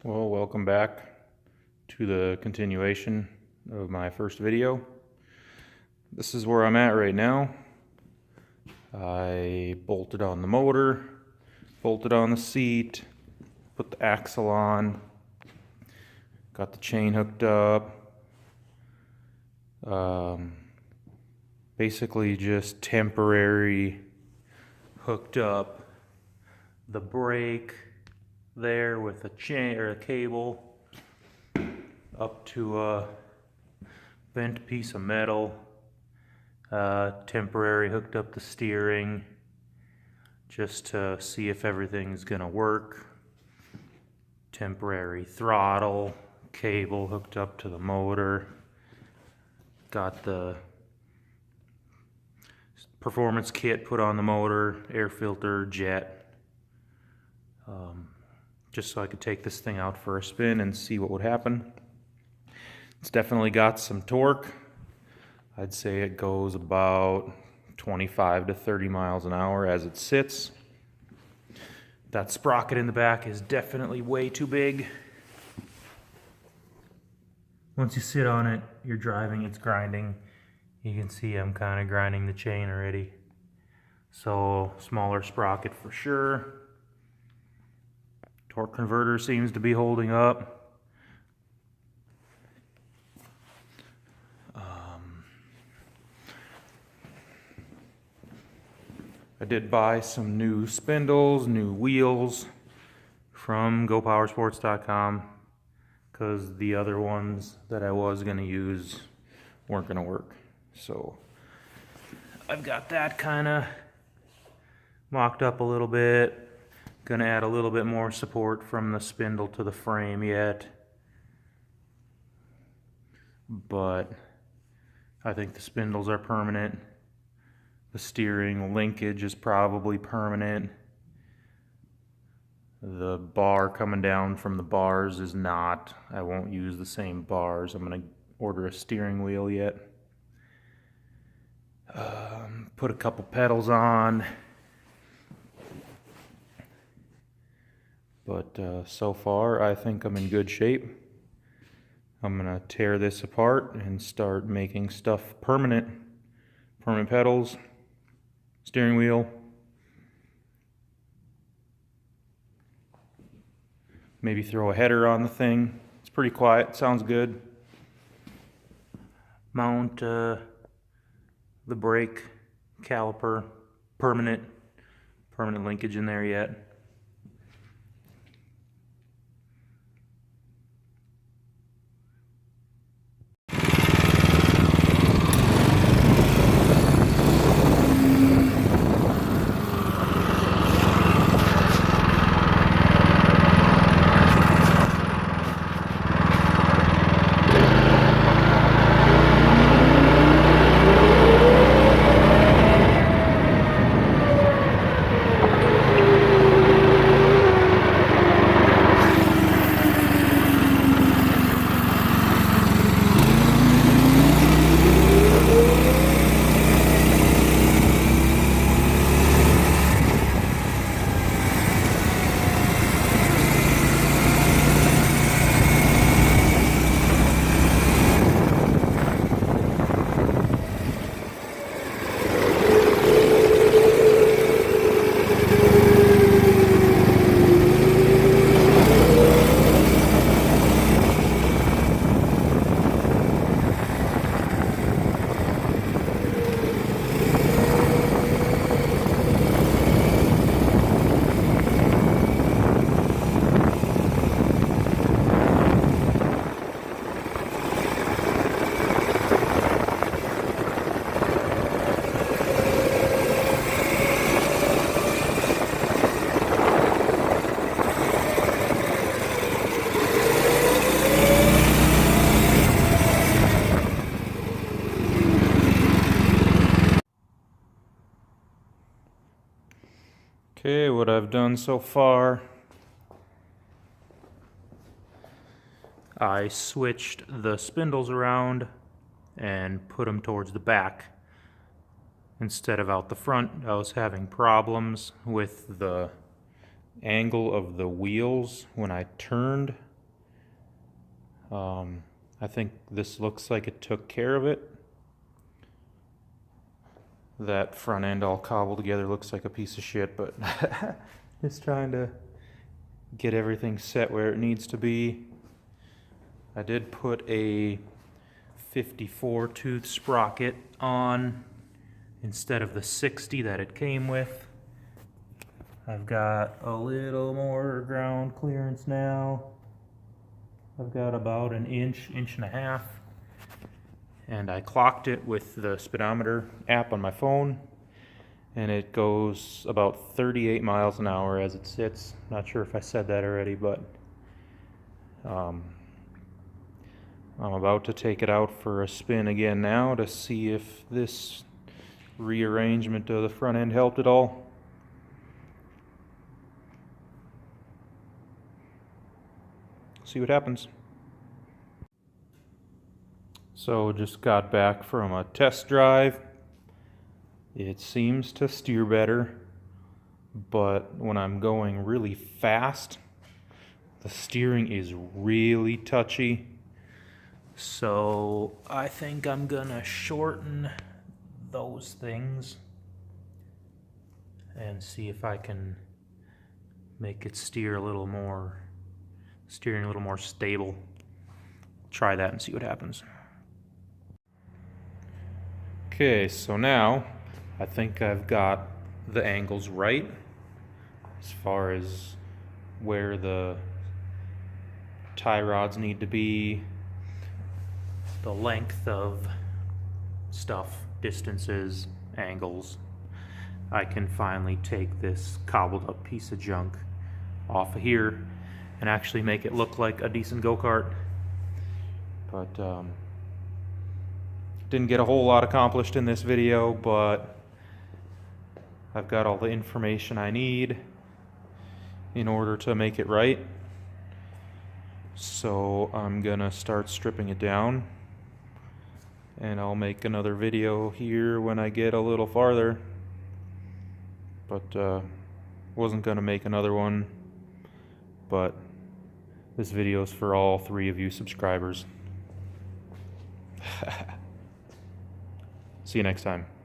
Well, welcome back to the continuation of my first video. This is where I'm at right now. I bolted on the motor, bolted on the seat, put the axle on, got the chain hooked up. Basically just temporary hooked up the brake there with a chain or a cable up to a bent piece of metal. Temporary hooked up the steering just to see if everything's gonna work. Temporary throttle cable hooked up to the motor. Got the performance kit put on the motor, air filter, jet, just so I could take this thing out for a spin and see what would happen. It's definitely got some torque. I'd say it goes about 25 to 30 miles an hour as it sits. That sprocket in the back is definitely way too big. Once you sit on it, you're driving, it's grinding. You can see I'm kind of grinding the chain already. So, smaller sprocket for sure. Torque converter seems to be holding up. I did buy some new spindles, new wheels from GoPowersports.com because the other ones that I was going to use weren't going to work. So I've got that kind of mocked up a little bit. Going to add a little bit more support from the spindle to the frame yet. But I think the spindles are permanent. The steering linkage is probably permanent. The bar coming down from the bars is not. I won't use the same bars. I'm going to order a steering wheel yet. Put a couple pedals on. But so far, I think I'm in good shape. I'm going to tear this apart and start making stuff permanent. Permanent pedals, steering wheel. Maybe throw a header on the thing. It's pretty quiet, sounds good. Mount the brake caliper, permanent linkage in there yet. Okay, what I've done so far, I switched the spindles around and put them towards the back instead of out the front. I was having problems with the angle of the wheels when I turned I think this looks like it took care of it. That front end all cobbled together looks like a piece of shit, but just trying to get everything set where it needs to be. I did put a 54 tooth sprocket on instead of the 60 that it came with. I've got a little more ground clearance now. I've got about an inch and a half. And I clocked it with the speedometer app on my phone, and it goes about 38 miles an hour as it sits. Not sure if I said that already, but I'm about to take it out for a spin again now to see if this rearrangement of the front end helped at all. See what happens. So just got back from a test drive. It seems to steer better, but when I'm going really fast, the steering is really touchy. So I think I'm gonna shorten those things and see if I can make it steering a little more stable. Try that and see what happens. Okay, so now I think I've got the angles right as far as where the tie rods need to be, the length of stuff, distances, angles. I can finally take this cobbled up piece of junk off of here and actually make it look like a decent go-kart. But didn't get a whole lot accomplished in this video, but I've got all the information I need in order to make it right. So I'm gonna start stripping it down, and I'll make another video here when I get a little farther. But wasn't gonna make another one, but this video is for all 3 of you subscribers. See you next time.